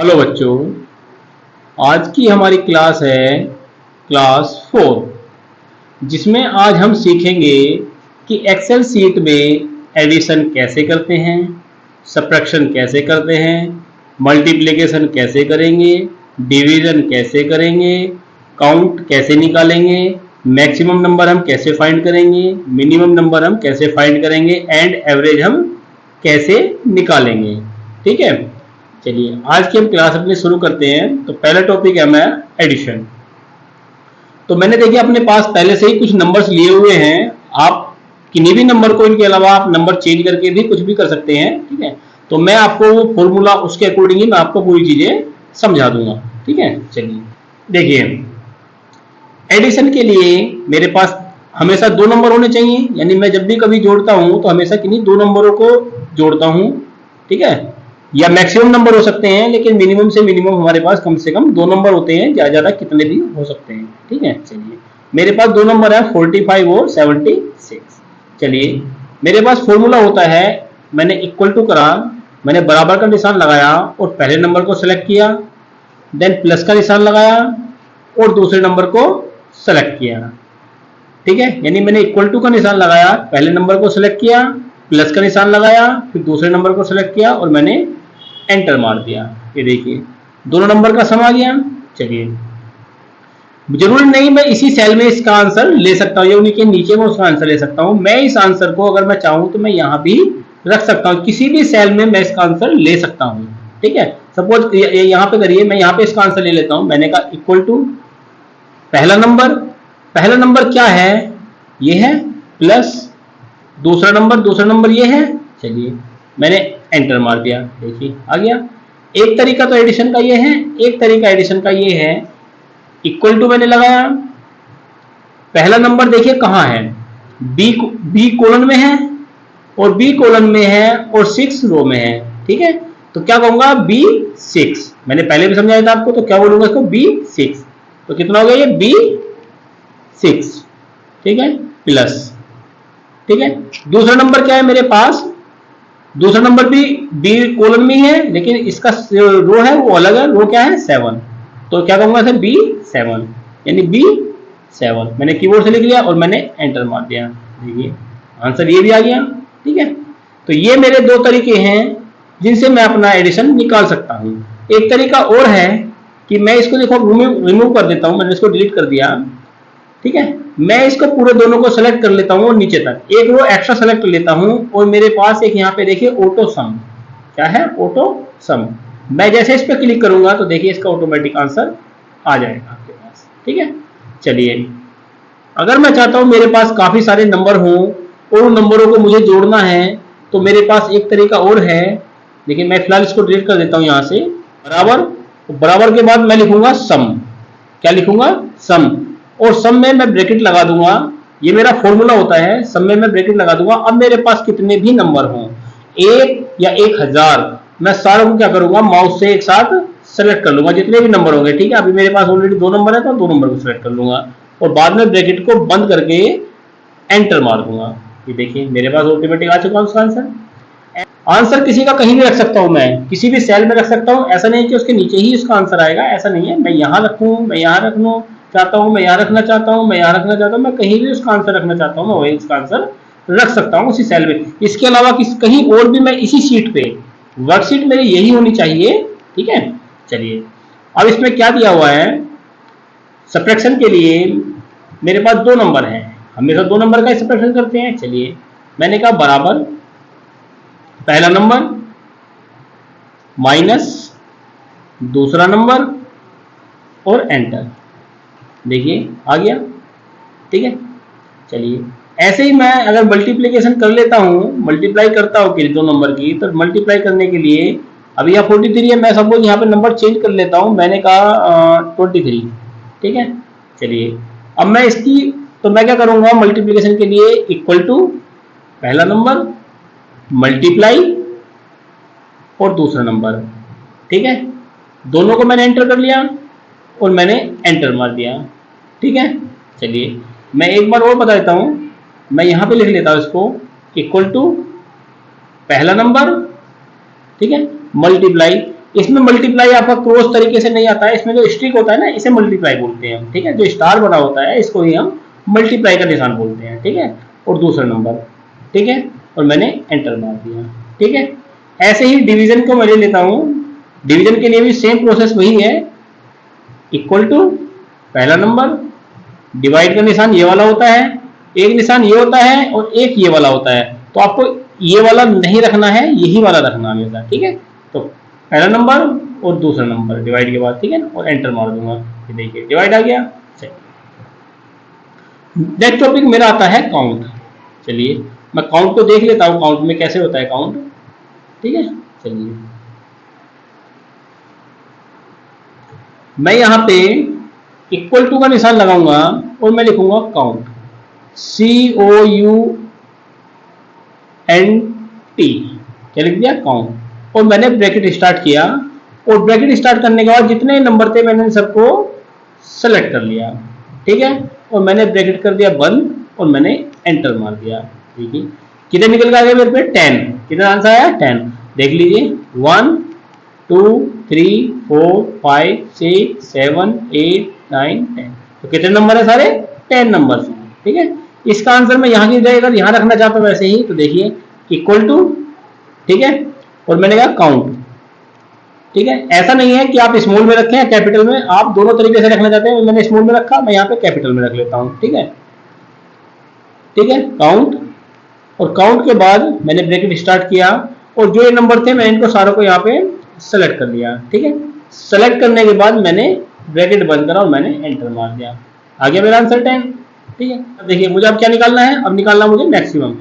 Hello बच्चों, आज की हमारी क्लास है क्लास 4, जिसमें आज हम सीखेंगे कि एक्सेल सीट में एडिशन कैसे करते हैं, सब्ट्रैक्शन कैसे करते हैं, मल्टीप्लिकेशन कैसे करेंगे, डिवीजन कैसे करेंगे, काउंट कैसे निकालेंगे, मैक्सिमम नंबर हम कैसे फाइंड करेंगे, मिनिमम नंबर हम कैसे फाइंड करेंगे एंड एवरेज हम कैसे निकालेंगे। ठीक है, चलिए आज की हम क्लास अपनी शुरू करते हैं। तो पहला टॉपिक है हमारा एडिशन। तो मैंने देखिए अपने पास पहले से ही कुछ नंबर्स लिए हुए हैं। आप किन्हीं भी नंबर को इनके अलावा आप नंबर चेंज करके भी कुछ भी कर सकते हैं। ठीक है, तो मैं आपको वो फॉर्मूला उसके अकॉर्डिंग ही मैं आपको पूरी चीजें समझा दूंगा। ठीक है, चलिए देखिए एडिशन के लिए मेरे पास हमेशा दो नंबर होने चाहिए, यानी मैं जब भी कभी जोड़ता हूं तो हमेशा किन्हीं दो नंबरों को जोड़ता हूं। ठीक है, या मैक्सिमम नंबर हो सकते हैं, लेकिन मिनिमम से मिनिमम हमारे पास कम से कम दो नंबर होते हैं, ज्यादा ज्यादा कितने भी हो सकते हैं। ठीक है, चलिए मेरे पास दो नंबर है 45 और 76। चलिए मेरे पास फॉर्मूला होता है, मैंने इक्वल टू करा, मैंने बराबर का निशान लगाया और पहले नंबर को सेलेक्ट किया, देन प्लस का निशान लगाया और दूसरे नंबर को सेलेक्ट किया। ठीक है, यानी मैंने इक्वल टू का निशान लगाया, पहले नंबर को सिलेक्ट किया, प्लस का निशान लगाया, फिर दूसरे नंबर को सिलेक्ट किया और मैंने एंटर मार दिया। ये देखिए दोनों नंबर का सम आ गया। चलिए जरूरी नहीं मैं इसी सेल में इसका आंसर ले सकता हूँ, या नीचे में उसका आंसर ले सकता हूँ। मैं इस आंसर को अगर मैं चाहूँ तो मैं यहाँ भी रख सकता हूँ, किसी भी सेल में मैं इसका आंसर ले सकता हूँ। ठीक है, सपोज यहाँ पे करिए, मैं यहाँ पे इसका आंसर ले लेता हूँ। मैंने कहा इक्वल टू पहला नंबर क्या है, ये है प्लस दूसरा नंबर ये है। चलिए मैंने एंटर मार दिया, देखिए आ गया। एक तरीका तो एडिशन का ये है, एक तरीका एडिशन का ये है, इक्वल टू मैंने लगाया, पहला नंबर देखिए कहाँ है, बी कोलन में है और बी कोलन में है और 6 रो में है। ठीक है, तो क्या कहूंगा B6, मैंने पहले भी समझाया था आपको, तो क्या बोलूंगा इसको B6। तो कितना हो गया ये B6। ठीक है, प्लस, ठीक है दूसरा नंबर क्या है मेरे पास, दूसरा नंबर भी बी कॉलम में है, लेकिन इसका रो है वो अलग है, रो क्या है 7। तो क्या कहूंगा सर B7, यानी B7 मैंने कीबोर्ड से लिख लिया और मैंने एंटर मार दिया। देखिए आंसर ये भी आ गया। ठीक है, तो ये मेरे दो तरीके हैं जिनसे मैं अपना एडिशन निकाल सकता हूं। एक तरीका और है कि मैं इसको देखो रिमूव कर देता हूं, मैंने इसको डिलीट कर दिया। ठीक है, मैं इसको पूरे दोनों को सेलेक्ट कर लेता हूं और नीचे तक एक रो एक्स्ट्रा सेलेक्ट कर लेता हूं और मेरे पास एक यहाँ पे देखिए ऑटो सम, क्या है ऑटो सम। मैं जैसे इस पर क्लिक करूंगा तो देखिए इसका ऑटोमेटिक आंसर आ जाएगा आपके पास। ठीक है, चलिए अगर मैं चाहता हूं मेरे पास काफी सारे नंबर हों और उन नंबरों को मुझे जोड़ना है, तो मेरे पास एक तरीका और है। देखिए मैं फिलहाल इसको डिलीट कर देता हूं यहाँ से, बराबर, तो बराबर के बाद मैं लिखूंगा सम, क्या लिखूंगा सम, और सम में मैं ब्रैकेट लगा दूंगा। ये मेरा फॉर्मूला होता है, सम में मैं ब्रैकेट लगा दूंगा। अब मेरे पास कितने भी नंबर हों, 1 या 1000, मैं सारों को क्या करूंगा माउस से एक साथ सेलेक्ट कर लूंगा, जितने भी नंबर होंगे। ठीक है, अभी मेरे पास ऑलरेडी 2 नंबर है तो 2 नंबर को सेलेक्ट कर लूंगा और बाद में ब्रैकेट को बंद करके एंटर मार दूंगा। ये देखिए मेरे पास ऑटोमेटिक आ चुका उसका आंसर। आंसर किसी का कहीं भी रख सकता हूं, मैं किसी भी सेल में रख सकता हूं, ऐसा नहीं कि उसके नीचे ही उसका आंसर आएगा, ऐसा नहीं है। मैं यहाँ रखूं, मैं यहाँ रख लूं चाहता हूं, मैं यहाँ रखना चाहता हूं, मैं यहाँ रखना चाहता हूं, मैं कहीं भी उसका आंसर रखना चाहता हूं, मैं वही उसका आंसर रख सकता हूं उसी सेल में। इसके अलावा कहीं और भी मैं इसी शीट पे, वर्कशीट मेरी यही होनी चाहिए। ठीक है, चलिए अब इसमें क्या दिया हुआ है, सब्ट्रैक्शन के लिए मेरे पास 2 नंबर हैं, हमेशा 2 नंबर का सब्ट्रैक्शन करते हैं। चलिए मैंने कहा बराबर पहला नंबर माइनस दूसरा नंबर और एंटर, देखिए आ गया। ठीक है, चलिए ऐसे ही मैं अगर मल्टीप्लिकेशन कर लेता हूं, मल्टीप्लाई करता हूं कि 2 नंबर की, तो मल्टीप्लाई करने के लिए अभी यहाँ 43 है, मैं सपोज यहाँ पे नंबर चेंज कर लेता हूं, मैंने कहा 23। ठीक है, चलिए अब मैं इसकी, तो मैं क्या करूंगा मल्टीप्लिकेशन के लिए इक्वल टू पहला नंबर मल्टीप्लाई और दूसरा नंबर। ठीक है, दोनों को मैंने एंटर कर लिया और मैंने एंटर मार दिया। ठीक है, चलिए मैं एक बार और बता देता हूं, मैं यहां पे लिख लेता हूं इसको इक्वल टू पहला नंबर, ठीक है मल्टीप्लाई, इसमें मल्टीप्लाई आपका क्रॉस तरीके से नहीं आता है, इसमें जो स्ट्रिक होता है ना इसे मल्टीप्लाई बोलते हैं हम, ठीक है। जो स्टार बना होता है इसको ही हम मल्टीप्लाई का निशान बोलते हैं, ठीक है। और दूसरा नंबर, ठीक है, और मैंने एंटर मार दिया, ठीक है। ऐसे ही डिवीजन को मैं ले लेता हूं। डिवीजन के लिए भी सेम प्रोसेस वही है, इक्वल टू पहला नंबर, डिवाइड का निशान ये वाला होता है, एक निशान ये होता है और एक ये वाला होता है। तो आपको ये वाला नहीं रखना है, यही वाला रखना हमेशा, ठीक है। तो पहला नंबर और दूसरा नंबर डिवाइड के बाद, ठीक है ना, और एंटर मार दूंगा, ये देखिए डिवाइड आ गया। नेक्स्ट टॉपिक मेरा आता है काउंट। चलिए मैं काउंट को देख लेता हूं, काउंट में कैसे होता है काउंट, ठीक है। चलिए मैं यहां पे इक्वल टू का निशान लगाऊंगा और मैं लिखूंगा काउंट, COUNT, क्या लिख दिया, काउंट। और मैंने ब्रैकेट स्टार्ट किया, और ब्रैकेट स्टार्ट करने के बाद जितने नंबर थे मैंने सबको सेलेक्ट कर लिया, ठीक है। और मैंने ब्रैकेट कर दिया बंद और मैंने एंटर मार दिया, ठीक है। कितने निकल गए मेरे पे, 10। कितना आंसर आया, 10। देख लीजिए 1 2 3 4 5 6 7 8 9 10। तो कितने नंबर है सारे, 10 नंबर, ठीक है। इसका आंसर मैं यहाँ की जगह अगर यहाँ रखना चाहता हूँ वैसे ही, तो देखिए इक्वल टू, ठीक है, और मैंने कहा काउंट, ठीक है। ऐसा नहीं है कि आप स्मॉल में रखें या कैपिटल में, आप दोनों तरीके से रखना चाहते हैं। मैंने स्मॉल में रखा, मैं यहाँ पे कैपिटल में रख लेता हूँ, ठीक है, ठीक है, काउंट। और काउंट के बाद मैंने ब्रैकेट स्टार्ट किया, और जो ये नंबर थे मैंने इनको सारों को यहाँ पे सेलेक्ट कर लिया, ठीक है। सेलेक्ट करने के बाद मैंने ब्रैकेट बंद करा और मैंने एंटर मार दिया, आ गया मेरा आंसर 10, ठीक है। अब देखिए मुझे अब क्या निकालना है, अब निकालना मुझे मैक्सिमम।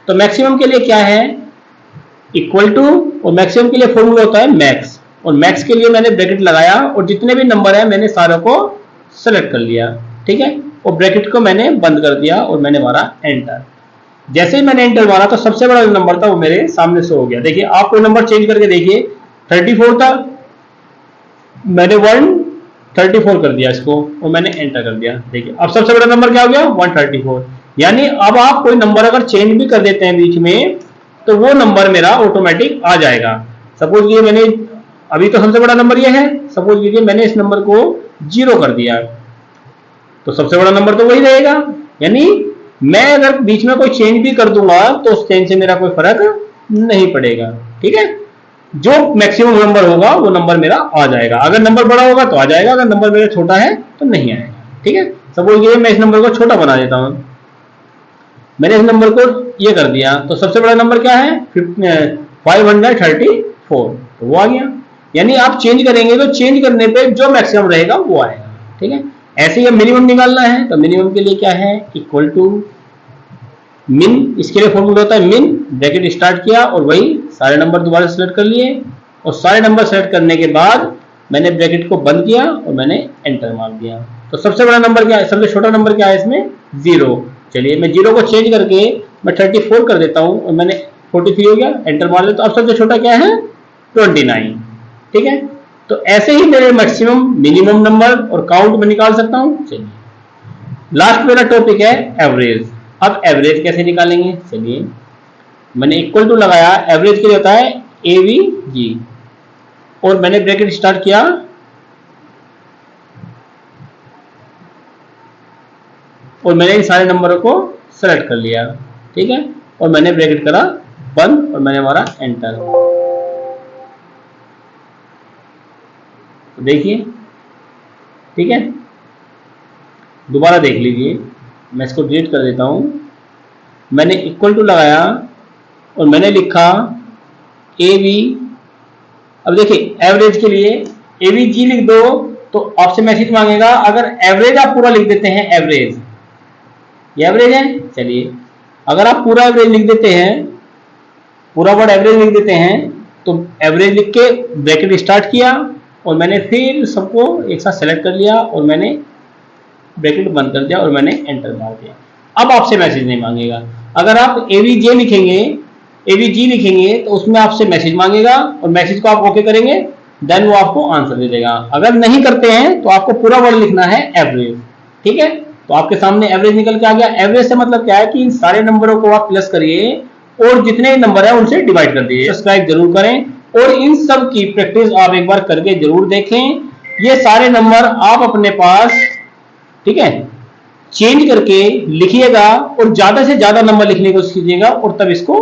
तो मैक्सिमम के लिए क्या है, इक्वल टू, और मैक्सिमम के लिए फॉर्मूला होता है मैक्स, और मैक्स के लिए मैंने ब्रैकेट लगाया और जितने भी नंबर है मैंने सारों को सेलेक्ट कर लिया, ठीक है। और ब्रैकेट को मैंने बंद कर दिया और मैंने मारा एंटर। जैसे ही मैंने एंटर मारा तो सबसे बड़ा जो नंबर था वो मेरे सामने शो हो गया। देखिए आप कोई नंबर चेंज करके देखिए, 34 था, मैंने 134 कर दिया इसको और मैंने एंटर कर दिया। देखिए अब सबसे बड़ा नंबर क्या हो गया, 134। यानी अब आप कोई नंबर अगर चेंज भी कर देते हैं बीच में तो वो नंबर मेरा ऑटोमेटिक आ जाएगा। सपोज कीजिए मैंने अभी तो सबसे बड़ा नंबर ये है, सपोज कीजिए मैंने इस नंबर को 0 कर दिया, तो सबसे बड़ा नंबर तो वही रहेगा। यानी मैं अगर बीच में कोई चेंज भी कर दूंगा तो उस चेंज से मेरा कोई फर्क नहीं पड़ेगा, ठीक है। जो मैक्सिमम नंबर होगा वो नंबर मेरा आ जाएगा। अगर नंबर बड़ा होगा तो आ जाएगा, अगर नंबर मेरा छोटा है तो नहीं आएगा, ठीक है। सपोज कीजिए मैं इस नंबर को छोटा बना देता हूं, मैंने इस नंबर को ये कर दिया, तो सबसे बड़ा नंबर क्या है, 534, तो वो आ गया। यानी आप चेंज करेंगे तो चेंज करने पे जो मैक्सिमम रहेगा वो आएगा, ठीक है। ऐसे ही मिनिमम निकालना है, तो मिनिमम के लिए क्या है, इक्वल टू मिन, इसके लिए फॉर्मूला होता है मिन, ब्रैकेट स्टार्ट किया और वही सारे नंबर दोबारा सेलेक्ट कर लिए, और सारे नंबर सेलेक्ट करने के बाद मैंने ब्रैकेट को बंद किया और मैंने एंटर मार दिया। तो सबसे बड़ा नंबर क्या है, सबसे छोटा नंबर क्या है इसमें, 0। चलिए मैं 0 को चेंज करके मैं 34 कर देता हूं और मैंने 43 हो गया, एंटर मार दिया। तो अब सबसे छोटा क्या है, 29, ठीक है। तो ऐसे ही मेरे मैक्सिमम, मिनिमम नंबर और काउंट में निकाल सकता हूं। चलिए लास्ट मेरा टॉपिक है एवरेज। अब एवरेज कैसे निकालेंगे, चलिए मैंने इक्वल टू लगाया, एवरेज के लिए होता है AVG, और मैंने ब्रैकेट स्टार्ट किया और मैंने इन सारे नंबरों को सेलेक्ट कर लिया, ठीक है। और मैंने ब्रैकेट करा बंद और मैंने मारा एंटर। तो देखिए, ठीक है, दोबारा देख लीजिए, मैं इसको डिलीट कर देता हूं। मैंने इक्वल टू लगाया और मैंने लिखा AV। अब देखिए एवरेज के लिए AVG लिख दो तो आपसे मैसेज मांगेगा। अगर एवरेज आप पूरा लिख देते हैं, एवरेज, ये एवरेज है, चलिए अगर आप पूरा एवरेज लिख देते हैं, पूरा वर्ड एवरेज लिख देते हैं, तो एवरेज लिख के ब्रैकेट स्टार्ट किया और मैंने फिर सबको एक साथ सेलेक्ट कर लिया और मैंने ब्रैकेट बंद कर दिया और मैंने एंटर मार दिया। अब आपसे मैसेज नहीं मांगेगा। अगर आप AVG लिखेंगे तो उसमें आपसे मैसेज मांगेगा और मैसेज को आप ओके करेंगे, देन वो आपको आंसर दे देगा। अगर नहीं करते हैं तो आपको पूरा वर्ड लिखना है एवरेज, ठीक है। तो आपके सामने एवरेज निकल के आ गया। एवरेज से मतलब क्या है कि इन सारे नंबरों को आप प्लस करिए और जितने नंबर है उनसे डिवाइड कर दीजिए। सब्सक्राइब जरूर करें और इन सब की प्रैक्टिस आप एक बार करके जरूर देखें। ये सारे नंबर आप अपने पास, ठीक है, चेंज करके लिखिएगा और ज्यादा से ज्यादा नंबर लिखने की कोशिश कीजिएगा और तब इसको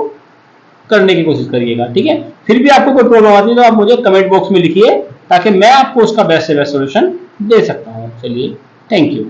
करने की कोशिश करिएगा। ठीक है, फिर भी आपको कोई प्रॉब्लम आती है तो आप मुझे कमेंट बॉक्स में लिखिए ताकि मैं आपको उसका बेस्ट से बेस्ट सोल्यूशन दे सकता हूं। चलिए, थैंक यू।